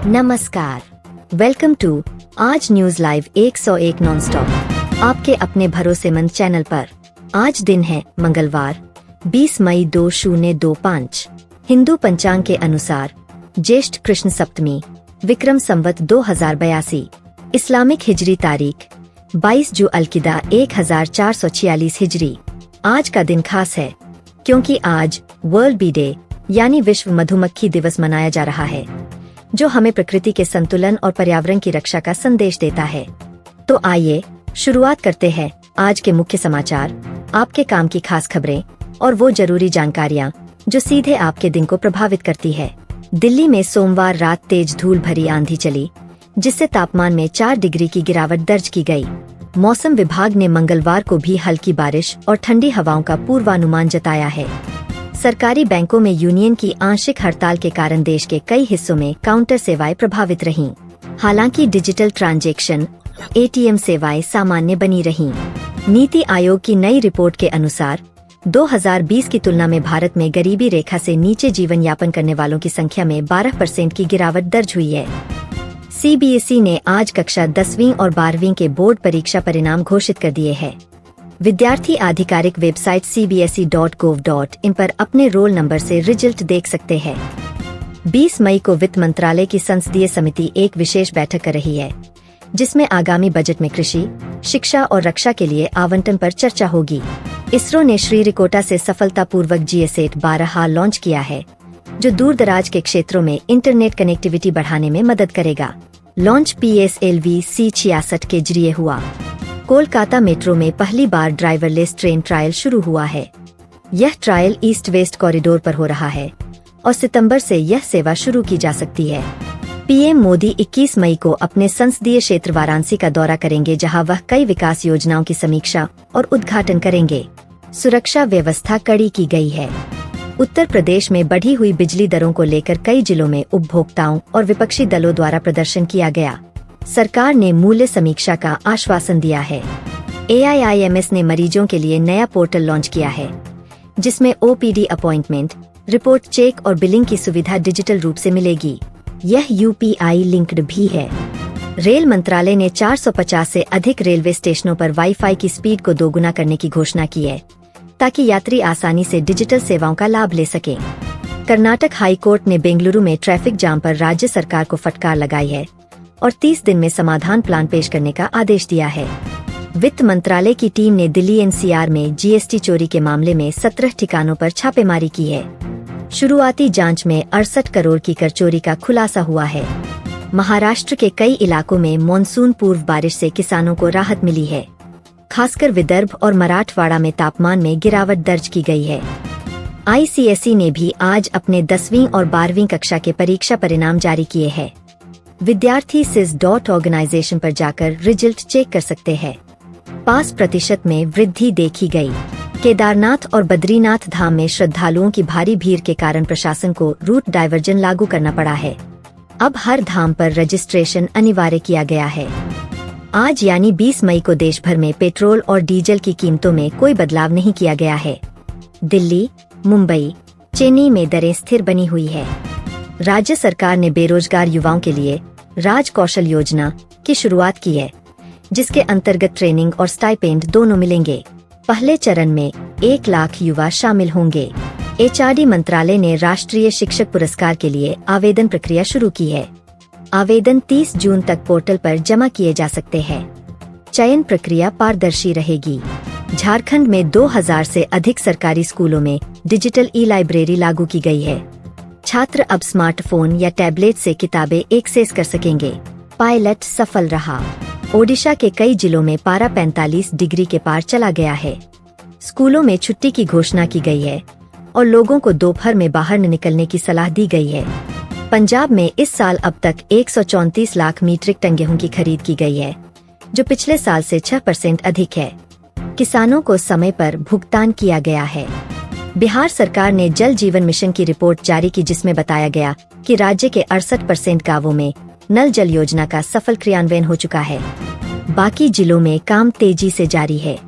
नमस्कार, welcome to आज news live 101 non stop आपके अपने भरोसेमंद चैनल पर। आज दिन है मंगलवार 20 मई 2025। हिंदू पंचांग के अनुसार ज्येष्ठ कृष्ण सप्तमी विक्रम संवत 2082। इस्लामिक हिजरी तारीख 22 जू अलकिदा 1446 हिजरी। आज का दिन खास है क्योंकि आज वर्ल्ड बी डे यानी विश्व मधुमक्खी दिवस मनाया जा रहा है, जो हमें प्रकृति के संतुलन और पर्यावरण की रक्षा का संदेश देता है। तो आइए शुरुआत करते हैं आज के मुख्य समाचार, आपके काम की खास खबरें और वो जरूरी जानकारियाँ जो सीधे आपके दिन को प्रभावित करती है। दिल्ली में सोमवार रात तेज धूल भरी आंधी चली, जिससे तापमान में 4 डिग्री की गिरावट दर्ज की गई। मौसम विभाग ने मंगलवार को भी हल्की बारिश और ठंडी हवाओं का पूर्वानुमान जताया है। सरकारी बैंकों में यूनियन की आंशिक हड़ताल के कारण देश के कई हिस्सों में काउंटर सेवाएं प्रभावित रहीं। हालांकि डिजिटल ट्रांजैक्शन एटीएम सेवाएं सामान्य बनी रहीं। नीति आयोग की नई रिपोर्ट के अनुसार 2020 की तुलना में भारत में गरीबी रेखा से नीचे जीवन यापन करने वालों की संख्या में 12% की गिरावट दर्ज हुई है। सीबीएसई ने आज कक्षा 10वीं और 12वीं के बोर्ड परीक्षा परिणाम घोषित कर दिए हैं। विद्यार्थी आधिकारिक वेबसाइट cbse.gov.in पर अपने रोल नंबर से रिजल्ट देख सकते हैं। 20 मई को वित्त मंत्रालय की संसदीय समिति एक विशेष बैठक कर रही है, जिसमें आगामी बजट में कृषि, शिक्षा और रक्षा के लिए आवंटन पर चर्चा होगी। इसरो ने श्रीहरिकोटा से सफलतापूर्वक GSAT 12 लॉन्च किया है, जो दूर दराज के क्षेत्रों में इंटरनेट कनेक्टिविटी बढ़ाने में मदद करेगा। लॉन्च PSLV C66 के जरिए हुआ। कोलकाता मेट्रो में पहली बार ड्राइवरलेस ट्रेन ट्रायल शुरू हुआ है। यह ट्रायल ईस्ट वेस्ट कॉरिडोर पर हो रहा है और सितंबर से यह सेवा शुरू की जा सकती है। पीएम मोदी 21 मई को अपने संसदीय क्षेत्र वाराणसी का दौरा करेंगे, जहां वह कई विकास योजनाओं की समीक्षा और उद्घाटन करेंगे। सुरक्षा व्यवस्था कड़ी की गई है। उत्तर प्रदेश में बढ़ी हुई बिजली दरों को लेकर कई जिलों में उपभोक्ताओं और विपक्षी दलों द्वारा प्रदर्शन किया गया। सरकार ने मूल्य समीक्षा का आश्वासन दिया है। AIIMS ने मरीजों के लिए नया पोर्टल लॉन्च किया है, जिसमें OPD अपॉइंटमेंट, रिपोर्ट चेक और बिलिंग की सुविधा डिजिटल रूप से मिलेगी। यह UPI लिंक्ड भी है। रेल मंत्रालय ने 450 से अधिक रेलवे स्टेशनों पर वाईफाई की स्पीड को दोगुना करने की घोषणा की है, ताकि यात्री आसानी से डिजिटल सेवाओं का लाभ ले सकें। कर्नाटक हाई कोर्ट ने बेंगलुरु में ट्रैफिक जाम पर राज्य सरकार को फटकार लगाई है और 30 दिन में समाधान प्लान पेश करने का आदेश दिया है। वित्त मंत्रालय की टीम ने दिल्ली NCR में GST चोरी के मामले में 17 ठिकानों पर छापेमारी की है। शुरुआती जांच में 68 करोड़ की कर चोरी का खुलासा हुआ है। महाराष्ट्र के कई इलाकों में मानसून पूर्व बारिश से किसानों को राहत मिली है। खासकर विदर्भ और मराठवाड़ा में तापमान में गिरावट दर्ज की गई है। ICSE ने भी आज अपने 10वीं और 12वीं कक्षा के परीक्षा परिणाम जारी किए हैं। विद्यार्थी CIS.organization पर जाकर रिजल्ट चेक कर सकते हैं। पास प्रतिशत में वृद्धि देखी गई। केदारनाथ और बद्रीनाथ धाम में श्रद्धालुओं की भारी भीड़ के कारण प्रशासन को रूट डायवर्जन लागू करना पड़ा है। अब हर धाम पर रजिस्ट्रेशन अनिवार्य किया गया है। आज यानी 20 मई को देश भर में पेट्रोल और डीजल की कीमतों में कोई बदलाव नहीं किया गया है। दिल्ली, मुंबई, चेन्नई में दरें स्थिर बनी हुई है। राज्य सरकार ने बेरोजगार युवाओं के लिए राज कौशल योजना की शुरुआत की है, जिसके अंतर्गत ट्रेनिंग और स्टाइपेंड दोनों मिलेंगे। पहले चरण में 1 लाख युवा शामिल होंगे। HRD मंत्रालय ने राष्ट्रीय शिक्षक पुरस्कार के लिए आवेदन प्रक्रिया शुरू की है। आवेदन 30 जून तक पोर्टल पर जमा किए जा सकते हैं। चयन प्रक्रिया पारदर्शी रहेगी। झारखंड में 2000 से अधिक सरकारी स्कूलों में डिजिटल ई-लाइब्रेरी लागू की गई है। छात्र अब स्मार्टफोन या टैबलेट से किताबें एक्सेस कर सकेंगे। पायलट सफल रहा। ओडिशा के कई जिलों में पारा 45 डिग्री के पार चला गया है। स्कूलों में छुट्टी की घोषणा की गई है और लोगों को दोपहर में बाहर न निकलने की सलाह दी गई है। पंजाब में इस साल अब तक 134 लाख मीट्रिक टन गेहूं की खरीद की गई है, जो पिछले साल से 6% अधिक है। किसानों को समय पर भुगतान किया गया है। बिहार सरकार ने जल जीवन मिशन की रिपोर्ट जारी की, जिसमें बताया गया कि राज्य के 68% गांवों में नल जल योजना का सफल क्रियान्वयन हो चुका है। बाकी जिलों में काम तेजी से जारी है।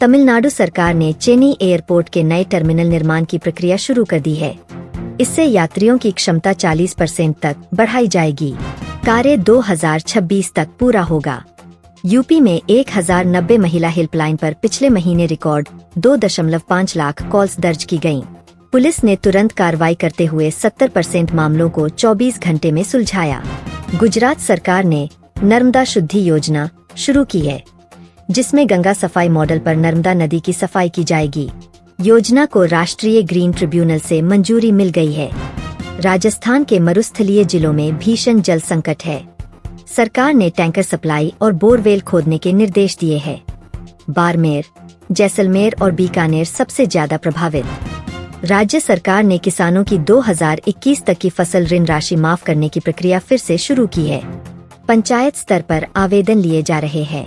तमिलनाडु सरकार ने चेन्नई एयरपोर्ट के नए टर्मिनल निर्माण की प्रक्रिया शुरू कर दी है। इससे यात्रियों की क्षमता 40% तक बढ़ाई जाएगी। कार्य 2026 तक पूरा होगा। यूपी में 1090 महिला हेल्पलाइन पर पिछले महीने रिकॉर्ड 2.5 लाख कॉल्स दर्ज की गयीं। पुलिस ने तुरंत कार्रवाई करते हुए 70% मामलों को 24 घंटे में सुलझाया। गुजरात सरकार ने नर्मदा शुद्धि योजना शुरू की है, जिसमें गंगा सफाई मॉडल पर नर्मदा नदी की सफाई की जाएगी। योजना को राष्ट्रीय ग्रीन ट्रिब्यूनल से मंजूरी मिल गई है। राजस्थान के मरुस्थलीय जिलों में भीषण जल संकट है। सरकार ने टैंकर सप्लाई और बोरवेल खोदने के निर्देश दिए हैं। बाड़मेर, जैसलमेर और बीकानेर सबसे ज्यादा प्रभावित। राज्य सरकार ने किसानों की 2021 तक की फसल ऋण राशि माफ करने की प्रक्रिया फिर से शुरू की है। पंचायत स्तर पर आवेदन लिए जा रहे हैं।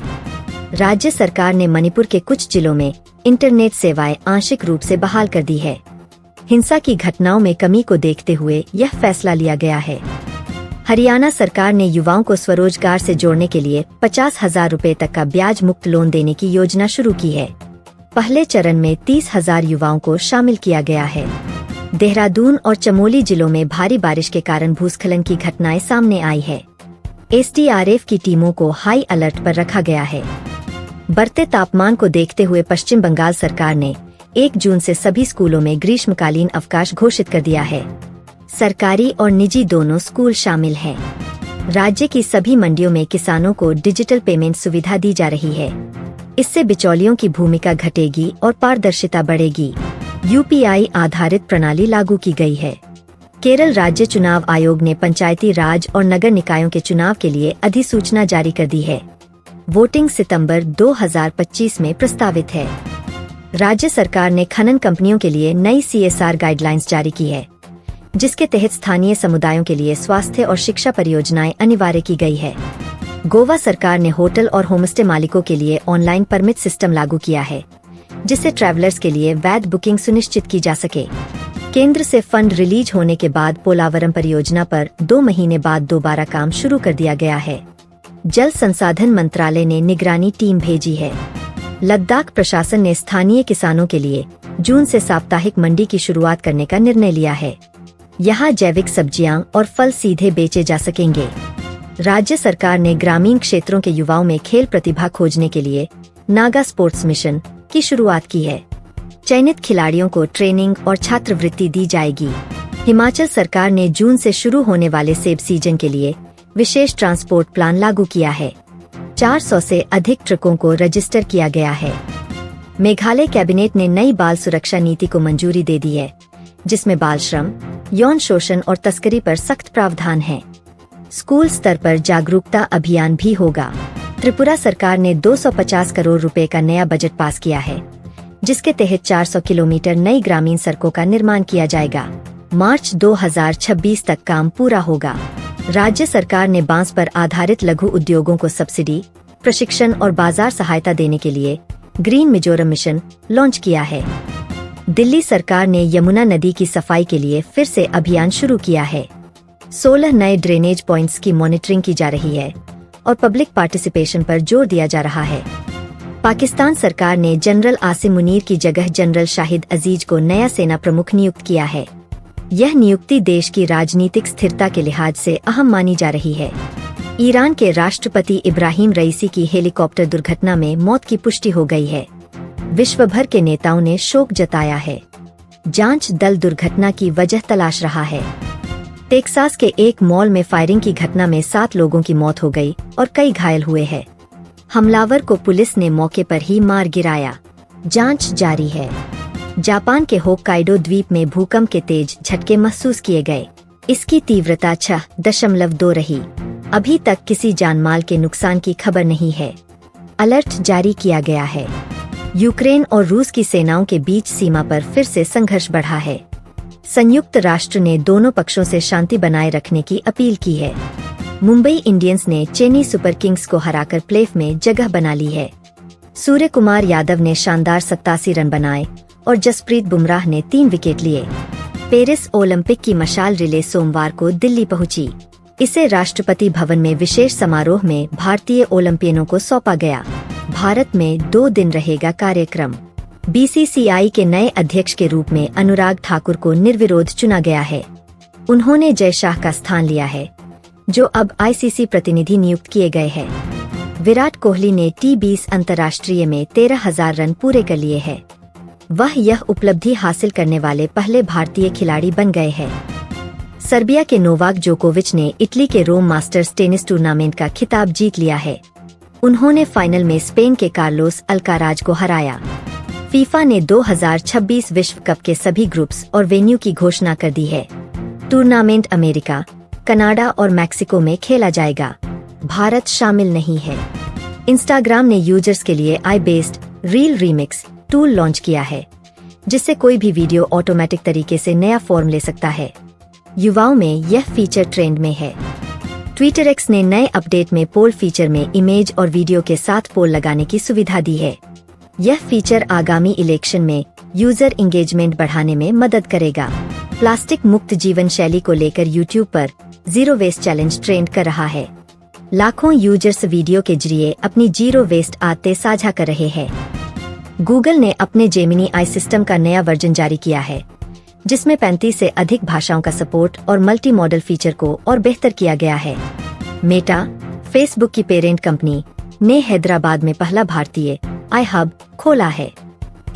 राज्य सरकार ने मणिपुर के कुछ जिलों में इंटरनेट सेवाएं आंशिक रूप से बहाल कर दी है। हिंसा की घटनाओं में कमी को देखते हुए यह फैसला लिया गया है। हरियाणा सरकार ने युवाओं को स्वरोजगार से जोड़ने के लिए 50,000 रुपए तक का ब्याज मुक्त लोन देने की योजना शुरू की है। पहले चरण में 30,000 युवाओं को शामिल किया गया है। देहरादून और चमोली जिलों में भारी बारिश के कारण भूस्खलन की घटनाएं सामने आई है। एसडीआरएफ की टीमों को हाई अलर्ट पर रखा गया है। बढ़ते तापमान को देखते हुए पश्चिम बंगाल सरकार ने 1 जून से सभी स्कूलों में ग्रीष्मकालीन अवकाश घोषित कर दिया है। सरकारी और निजी दोनों स्कूल शामिल हैं। राज्य की सभी मंडियों में किसानों को डिजिटल पेमेंट सुविधा दी जा रही है। इससे बिचौलियों की भूमिका घटेगी और पारदर्शिता बढ़ेगी। यूपीआई आधारित प्रणाली लागू की गई है। केरल राज्य चुनाव आयोग ने पंचायती राज और नगर निकायों के चुनाव के लिए अधिसूचना जारी कर दी है। वोटिंग सितंबर 2025 में प्रस्तावित है। राज्य सरकार ने खनन कंपनियों के लिए नई CSR गाइडलाइंस जारी की है, जिसके तहत स्थानीय समुदायों के लिए स्वास्थ्य और शिक्षा परियोजनाएं अनिवार्य की गई है। गोवा सरकार ने होटल और होमस्टे मालिकों के लिए ऑनलाइन परमिट सिस्टम लागू किया है, जिससे ट्रैवलर्स के लिए वैध बुकिंग सुनिश्चित की जा सके। केंद्र से फंड रिलीज होने के बाद पोलावरम परियोजना पर 2 महीने बाद दोबारा काम शुरू कर दिया गया है। जल संसाधन मंत्रालय ने निगरानी टीम भेजी है। लद्दाख प्रशासन ने स्थानीय किसानों के लिए जून से साप्ताहिक मंडी की शुरुआत करने का निर्णय लिया है। यहाँ जैविक सब्जियां और फल सीधे बेचे जा सकेंगे। राज्य सरकार ने ग्रामीण क्षेत्रों के युवाओं में खेल प्रतिभा खोजने के लिए नागा स्पोर्ट्स मिशन की शुरुआत की है। चयनित खिलाड़ियों को ट्रेनिंग और छात्रवृत्ति दी जाएगी। हिमाचल सरकार ने जून से शुरू होने वाले सेब सीजन के लिए विशेष ट्रांसपोर्ट प्लान लागू किया है। 400 से अधिक ट्रकों को रजिस्टर किया गया है। मेघालय कैबिनेट ने नई बाल सुरक्षा नीति को मंजूरी दे दी है, जिसमें बाल श्रम, यौन शोषण और तस्करी पर सख्त प्रावधान है। स्कूल स्तर पर जागरूकता अभियान भी होगा। त्रिपुरा सरकार ने 250 करोड़ रुपए का नया बजट पास किया है, जिसके तहत 400 किलोमीटर नई ग्रामीण सड़कों का निर्माण किया जाएगा। मार्च 2026 तक काम पूरा होगा। राज्य सरकार ने बांस पर आधारित लघु उद्योगों को सब्सिडी, प्रशिक्षण और बाजार सहायता देने के लिए ग्रीन मिजोरम मिशन लॉन्च किया है। दिल्ली सरकार ने यमुना नदी की सफाई के लिए फिर से अभियान शुरू किया है। 16 नए ड्रेनेज पॉइंट्स की मॉनिटरिंग की जा रही है और पब्लिक पार्टिसिपेशन पर जोर दिया जा रहा है। पाकिस्तान सरकार ने जनरल आसिम मुनीर की जगह जनरल शाहिद अजीज को नया सेना प्रमुख नियुक्त किया है। यह नियुक्ति देश की राजनीतिक स्थिरता के लिहाज से अहम मानी जा रही है। ईरान के राष्ट्रपति इब्राहिम रईसी की हेलीकॉप्टर दुर्घटना में मौत की पुष्टि हो गई है। विश्व भर के नेताओं ने शोक जताया है। जांच दल दुर्घटना की वजह तलाश रहा है। टेक्सास के एक मॉल में फायरिंग की घटना में 7 लोगों की मौत हो गई और कई घायल हुए हैं। हमलावर को पुलिस ने मौके पर ही मार गिराया। जांच जारी है। जापान के होक्काइडो द्वीप में भूकंप के तेज झटके महसूस किए गए। इसकी तीव्रता 6.2 रही। अभी तक किसी जानमाल के नुकसान की खबर नहीं है। अलर्ट जारी किया गया है। यूक्रेन और रूस की सेनाओं के बीच सीमा पर फिर से संघर्ष बढ़ा है। संयुक्त राष्ट्र ने दोनों पक्षों से शांति बनाए रखने की अपील की है। मुंबई इंडियंस ने चेन्नई सुपर किंग्स को हराकर प्लेऑफ में जगह बना ली है। सूर्य कुमार यादव ने शानदार 87 रन बनाए और जसप्रीत बुमराह ने 3 विकेट लिए। पेरिस ओलंपिक की मशाल रिले सोमवार को दिल्ली पहुंची। इसे राष्ट्रपति भवन में विशेष समारोह में भारतीय ओलंपियनों को सौंपा गया। भारत में 2 दिन रहेगा कार्यक्रम। बीसीसीआई के नए अध्यक्ष के रूप में अनुराग ठाकुर को निर्विरोध चुना गया है। उन्होंने जय शाह का स्थान लिया है, जो अब आईसीसी प्रतिनिधि नियुक्त किए गए हैं। विराट कोहली ने T20 अंतर्राष्ट्रीय में 13,000 रन पूरे कर लिए हैं। वह यह उपलब्धि हासिल करने वाले पहले भारतीय खिलाड़ी बन गए हैं। सर्बिया के नोवाक जोकोविच ने इटली के रोम मास्टर्स टेनिस टूर्नामेंट का खिताब जीत लिया है। उन्होंने फाइनल में स्पेन के कार्लोस अल्काराज को हराया। फीफा ने 2026 विश्व कप के सभी ग्रुप्स और वेन्यू की घोषणा कर दी है। टूर्नामेंट अमेरिका, कनाडा और मैक्सिको में खेला जाएगा। भारत शामिल नहीं है। इंस्टाग्राम ने यूजर्स के लिए आई based reel remix tool launch किया है, जिससे कोई भी वीडियो ऑटोमेटिक तरीके से नया फॉर्म ले सकता है। युवाओं में यह फीचर ट्रेंड में है। ट्विटर एक्स ने नए अपडेट में पोल फीचर में इमेज और वीडियो के साथ पोल लगाने की सुविधा दी है। यह फीचर आगामी इलेक्शन में यूजर इंगेजमेंट बढ़ाने में मदद करेगा। प्लास्टिक मुक्त जीवन शैली को लेकर यूट्यूब पर जीरो वेस्ट चैलेंज ट्रेंड कर रहा है। लाखों यूजर्स वीडियो के जरिए अपनी जीरो वेस्ट आदतें साझा कर रहे हैं। गूगल ने अपने जेमिनी आई सिस्टम का नया वर्जन जारी किया है, जिसमें 35 से अधिक भाषाओं का सपोर्ट और मल्टी मॉडल फीचर को और बेहतर किया गया है। मेटा, फेसबुक की पेरेंट कंपनी, ने हैदराबाद में पहला भारतीय आई हब खोला है।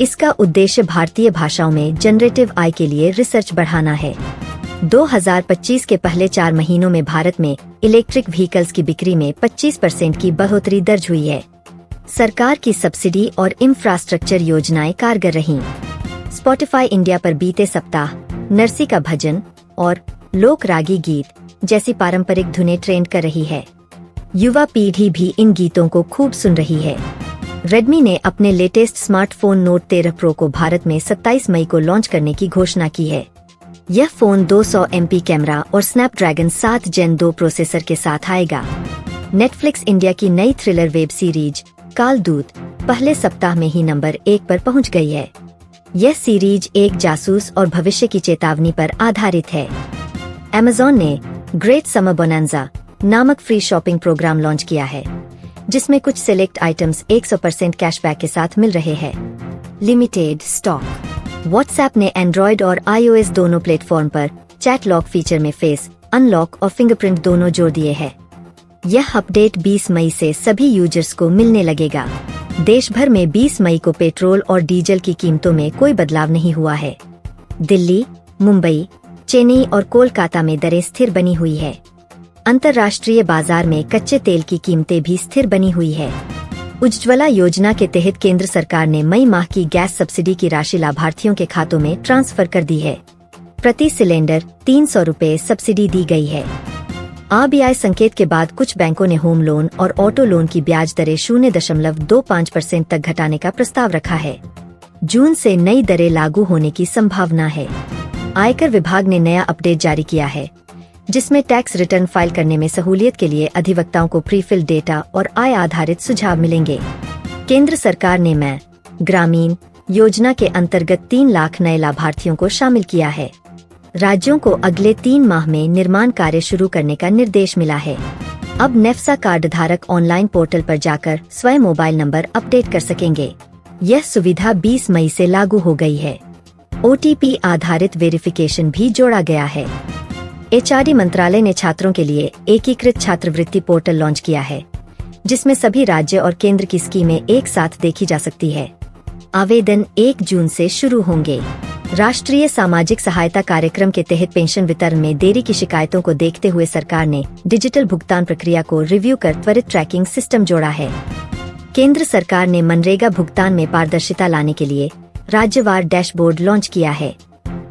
इसका उद्देश्य भारतीय भाषाओं में जनरेटिव आई के लिए रिसर्च बढ़ाना है। 2025 के पहले 4 महीनों में भारत में इलेक्ट्रिक व्हीकल्स की बिक्री में 25% की बढ़ोतरी दर्ज हुई है। सरकार की सब्सिडी और इंफ्रास्ट्रक्चर योजनाएं कारगर रहीं। स्पॉटिफाई इंडिया पर बीते सप्ताह नरसी का भजन और लोक रागी गीत जैसी पारंपरिक धुनें ट्रेंड कर रही है। युवा पीढ़ी भी इन गीतों को खूब सुन रही है। रेडमी ने अपने लेटेस्ट स्मार्टफोन नोट 13 प्रो को भारत में 27 मई को लॉन्च करने की घोषणा की है। यह फोन 200 MP कैमरा और स्नैपड्रैगन 7 Gen 2 प्रोसेसर के साथ आएगा। नेटफ्लिक्स इंडिया की नई थ्रिलर वेब सीरीज कालदूत पहले सप्ताह में ही नंबर 1 पर पहुंच गई है। यह सीरीज एक जासूस और भविष्य की चेतावनी पर आधारित है। Amazon ने ग्रेट समर बोनांजा नामक फ्री शॉपिंग प्रोग्राम लॉन्च किया है, जिसमें कुछ सिलेक्ट आइटम्स 100% कैशबैक के साथ मिल रहे हैं। Limited stock. व्हाट्सएप ने एंड्रॉयड और iOS दोनों प्लेटफॉर्म पर चैट लॉक फीचर में फेस अनलॉक और फिंगरप्रिंट दोनों जोड़ दिए हैं। यह अपडेट 20 मई से सभी यूजर्स को मिलने लगेगा। देश भर में 20 मई को पेट्रोल और डीजल की कीमतों में कोई बदलाव नहीं हुआ है। दिल्ली, मुंबई, चेन्नई और कोलकाता में दरें स्थिर बनी हुई है। अंतर्राष्ट्रीय बाजार में कच्चे तेल की कीमतें भी स्थिर बनी हुई है। उज्ज्वला योजना के तहत केंद्र सरकार ने मई माह की गैस सब्सिडी की राशि लाभार्थियों के खातों में ट्रांसफर कर दी है। प्रति सिलेंडर 300 रुपए सब्सिडी दी गई है। RBI संकेत के बाद कुछ बैंकों ने होम लोन और ऑटो लोन की ब्याज दरें 0.25% तक घटाने का प्रस्ताव रखा है। जून से नई दरें लागू होने की संभावना है। आयकर विभाग ने नया अपडेट जारी किया है, जिसमें टैक्स रिटर्न फाइल करने में सहूलियत के लिए अधिवक्ताओं को प्रीफिल डेटा और आय आधारित सुझाव मिलेंगे। केंद्र सरकार ने मैं ग्रामीण योजना के अंतर्गत 3 लाख नए लाभार्थियों को शामिल किया है। राज्यों को अगले 3 माह में निर्माण कार्य शुरू करने का निर्देश मिला है। अब नेफ्सा कार्ड धारक ऑनलाइन पोर्टल पर जाकर स्वयं मोबाइल नंबर अपडेट कर सकेंगे। यह सुविधा 20 मई से लागू हो गई है। OTP आधारित वेरिफिकेशन भी जोड़ा गया है। HRD मंत्रालय ने छात्रों के लिए एकीकृत छात्रवृत्ति पोर्टल लॉन्च किया है, जिसमें सभी राज्य और केंद्र की स्कीमें एक साथ देखी जा सकती है। आवेदन 1 जून से शुरू होंगे। राष्ट्रीय सामाजिक सहायता कार्यक्रम के तहत पेंशन वितरण में देरी की शिकायतों को देखते हुए सरकार ने डिजिटल भुगतान प्रक्रिया को रिव्यू कर त्वरित ट्रैकिंग सिस्टम जोड़ा है। केंद्र सरकार ने मनरेगा भुगतान में पारदर्शिता लाने के लिए राज्यवार डैशबोर्ड लॉन्च किया है।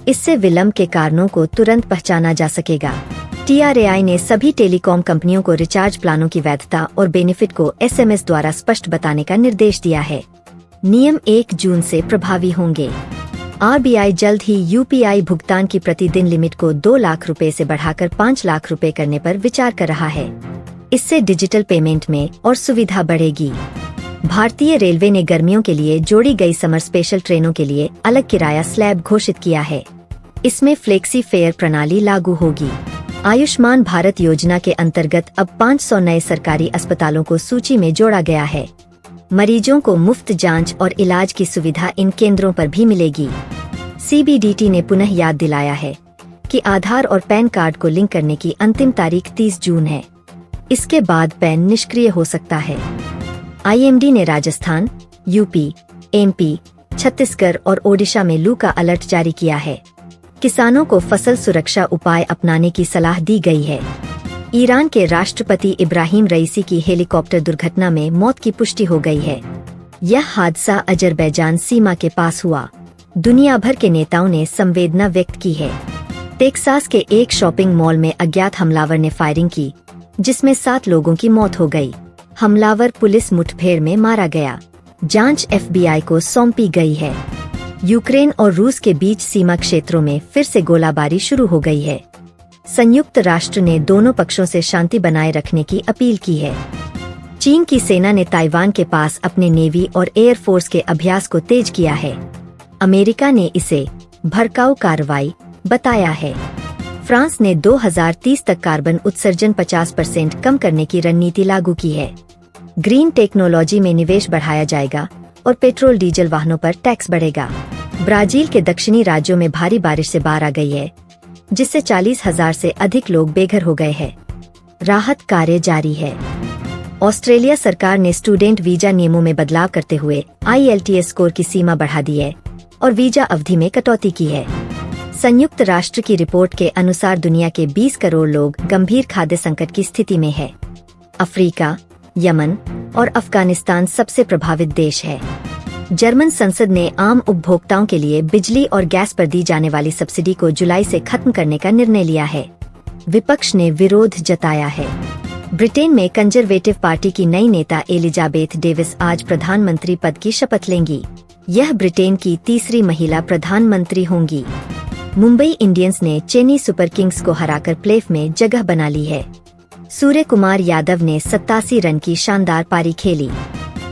इससे विलंब के कारणों को तुरंत पहचाना जा सकेगा। TRAI ने सभी टेलीकॉम कंपनियों को रिचार्ज प्लानों की वैधता और बेनिफिट को SMS द्वारा स्पष्ट बताने का निर्देश दिया है। नियम 1 जून से प्रभावी होंगे। RBI जल्द ही UPI भुगतान की प्रतिदिन लिमिट को 2 लाख रुपए से बढ़ाकर 5 लाख रुपए करने पर विचार कर रहा है। इससे डिजिटल पेमेंट में और सुविधा बढ़ेगी। भारतीय रेलवे ने गर्मियों के लिए जोड़ी गई समर स्पेशल ट्रेनों के लिए अलग किराया स्लैब घोषित किया है। इसमें फ्लेक्सी फेयर प्रणाली लागू होगी। आयुष्मान भारत योजना के अंतर्गत अब 500 नए सरकारी अस्पतालों को सूची में जोड़ा गया है। मरीजों को मुफ्त जांच और इलाज की सुविधा इन केंद्रों पर भी मिलेगी। CBDT ने पुनः याद दिलाया है कि आधार और पैन कार्ड को लिंक करने की अंतिम तारीख 30 जून है। इसके बाद पैन निष्क्रिय हो सकता है। IMD ने राजस्थान, UP, MP, छत्तीसगढ़ और ओडिशा में लू का अलर्ट जारी किया है। किसानों को फसल सुरक्षा उपाय अपनाने की सलाह दी गई है। ईरान के राष्ट्रपति इब्राहिम रईसी की हेलीकॉप्टर दुर्घटना में मौत की पुष्टि हो गई है। यह हादसा अजरबैजान सीमा के पास हुआ। दुनिया भर के नेताओं ने संवेदना व्यक्त की है। टेक्सास के एक शॉपिंग मॉल में अज्ञात हमलावर ने फायरिंग की, जिसमें 7 लोगों की मौत हो गई। हमलावर पुलिस मुठभेड़ में मारा गया। जांच FBI को सौंपी गई है। यूक्रेन और रूस के बीच सीमा क्षेत्रों में फिर से गोलाबारी शुरू हो गई है। संयुक्त राष्ट्र ने दोनों पक्षों से शांति बनाए रखने की अपील की है। चीन की सेना ने ताइवान के पास अपने नेवी और एयरफोर्स के अभ्यास को तेज किया है। अमेरिका ने इसे भड़काऊ कार्रवाई बताया है। फ्रांस ने 2030 तक कार्बन उत्सर्जन 50% कम करने की रणनीति लागू की है। ग्रीन टेक्नोलॉजी में निवेश बढ़ाया जाएगा और पेट्रोल डीजल वाहनों पर टैक्स बढ़ेगा। ब्राजील के दक्षिणी राज्यों में भारी बारिश से बाढ़ आ गई है, जिससे 40,000 से अधिक लोग बेघर हो गए हैं। राहत कार्य जारी है। ऑस्ट्रेलिया सरकार ने स्टूडेंट वीजा नियमों में बदलाव करते हुए IELTS स्कोर की सीमा बढ़ा दी है और वीजा अवधि में कटौती की है। संयुक्त राष्ट्र की रिपोर्ट के अनुसार दुनिया के 20 करोड़ लोग गंभीर खाद्य संकट की स्थिति में है। अफ्रीका, यमन और अफगानिस्तान सबसे प्रभावित देश है। जर्मन संसद ने आम उपभोक्ताओं के लिए बिजली और गैस पर दी जाने वाली सब्सिडी को जुलाई से खत्म करने का निर्णय लिया है। विपक्ष ने विरोध जताया है। ब्रिटेन में कंजर्वेटिव पार्टी की नई नेता एलिजाबेथ डेविस आज प्रधानमंत्री पद की शपथ लेंगी। यह ब्रिटेन की तीसरी महिला प्रधानमंत्री होंगी। मुंबई इंडियंस ने चेन्नई सुपर किंग्स को हराकर प्लेऑफ में जगह बना ली है। सूर्य कुमार यादव ने 87 रन की शानदार पारी खेली।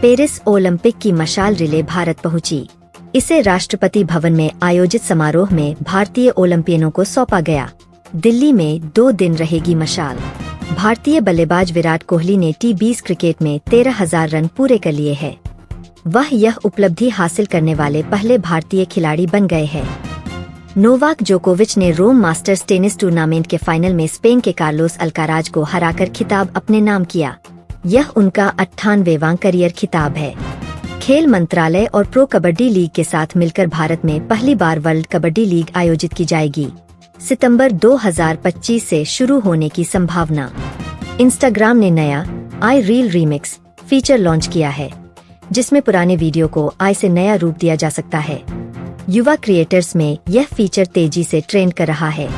पेरिस ओलंपिक की मशाल रिले भारत पहुंची। इसे राष्ट्रपति भवन में आयोजित समारोह में भारतीय ओलंपियनों को सौंपा गया। दिल्ली में 2 दिन रहेगी मशाल। भारतीय बल्लेबाज विराट कोहली ने T20 क्रिकेट में 13,000 रन पूरे कर लिए हैं। वह यह उपलब्धि हासिल करने वाले पहले भारतीय खिलाड़ी बन गए हैं। नोवाक जोकोविच ने रोम मास्टर्स टेनिस टूर्नामेंट के फाइनल में स्पेन के कार्लोस अल्काराज को हराकर खिताब अपने नाम किया। यह उनका 98वां करियर खिताब है। खेल मंत्रालय और प्रो कबड्डी लीग के साथ मिलकर भारत में पहली बार वर्ल्ड कबड्डी लीग आयोजित की जाएगी। सितंबर 2025 से शुरू होने की संभावना। इंस्टाग्राम ने नया आई रील रीमिक्स फीचर लॉन्च किया है, जिसमें पुराने वीडियो को आई से नया रूप दिया जा सकता है। युवा क्रिएटर्स में यह फीचर तेजी से ट्रेंड कर रहा है।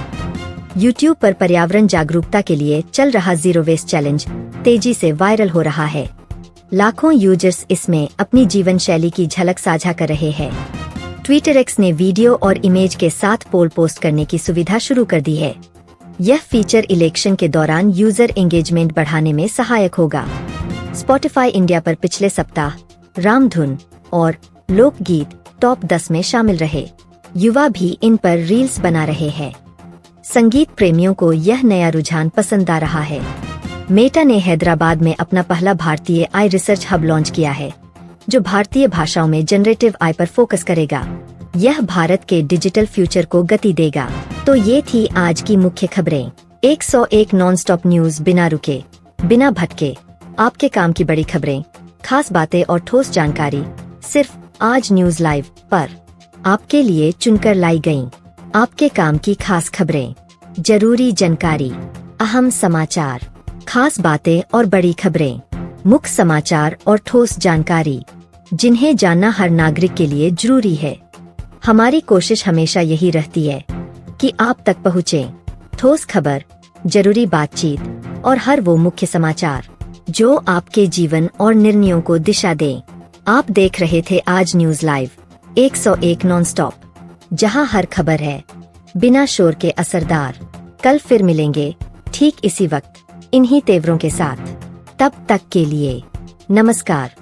YouTube पर पर्यावरण जागरूकता के लिए चल रहा जीरो वेस्ट चैलेंज तेजी से वायरल हो रहा है। लाखों यूजर्स इसमें अपनी जीवन शैली की झलक साझा कर रहे हैं। ट्विटर X ने वीडियो और इमेज के साथ पोल पोस्ट करने की सुविधा शुरू कर दी है। यह फीचर इलेक्शन के दौरान यूजर एंगेजमेंट बढ़ाने में सहायक होगा। Spotify इंडिया पर पिछले सप्ताह रामधुन और लोकगीत टॉप 10 में शामिल रहे। युवा भी इन पर रील्स बना रहे हैं। संगीत प्रेमियों को यह नया रुझान पसंद आ रहा है। मेटा ने हैदराबाद में अपना पहला भारतीय आई रिसर्च हब लॉन्च किया है, जो भारतीय भाषाओं में जनरेटिव आई पर फोकस करेगा। यह भारत के डिजिटल फ्यूचर को गति देगा। तो ये थी आज की मुख्य खबरें। 101 नॉन-स्टॉप न्यूज, बिना रुके, बिना भटके, आपके काम की बड़ी खबरें, खास बातें और ठोस जानकारी सिर्फ आज न्यूज लाइव पर आपके लिए चुनकर लाई गयी। आपके काम की खास खबरें, जरूरी जानकारी, अहम समाचार, खास बातें और बड़ी खबरें, मुख्य समाचार और ठोस जानकारी, जिन्हें जानना हर नागरिक के लिए जरूरी है। हमारी कोशिश हमेशा यही रहती है कि आप तक पहुँचे ठोस खबर, जरूरी बातचीत और हर वो मुख्य समाचार जो आपके जीवन और निर्णयों को दिशा दें। आप देख रहे थे आज न्यूज लाइव 101 नॉन-स्टॉप, जहां हर खबर है बिना शोर के असरदार। कल फिर मिलेंगे ठीक इसी वक्त, इन्हीं तेवरों के साथ। तब तक के लिए नमस्कार।